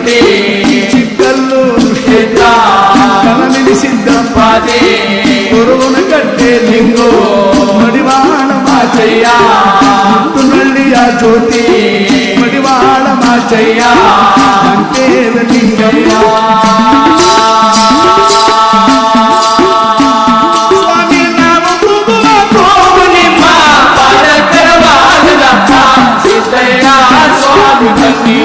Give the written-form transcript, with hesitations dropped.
ಜ್ಯೋತಿ ಚಿಕ್ಕಲ್ಲೂರು ಕ್ಷೇತ್ರ ನಿಲ್ಲಿಸಿದ್ದಪ್ಪಾದೆ ಕೊರೋನ ಕಟ್ಟೆ ಲಿಂಗೋ ಮಡಿವಾಳ ಮಾಚಯ್ಯ ಮುತ್ತುನಳ್ಳಿಯ ಜ್ಯೋತಿ ಮಡಿವಾಳ ಮಾಚಯ್ಯ ಅಂಕೇದ ಲಿಂಗಯ್ಯ ಸ್ವಾಮಿ ನಾವು ಕೂಗು ನಿಮ್ಮ ಪರಕರವಾದಪ್ಪ ಸಿದ್ದಯ್ಯ ಸ್ವಾಮಿ ಬನ್ನಿ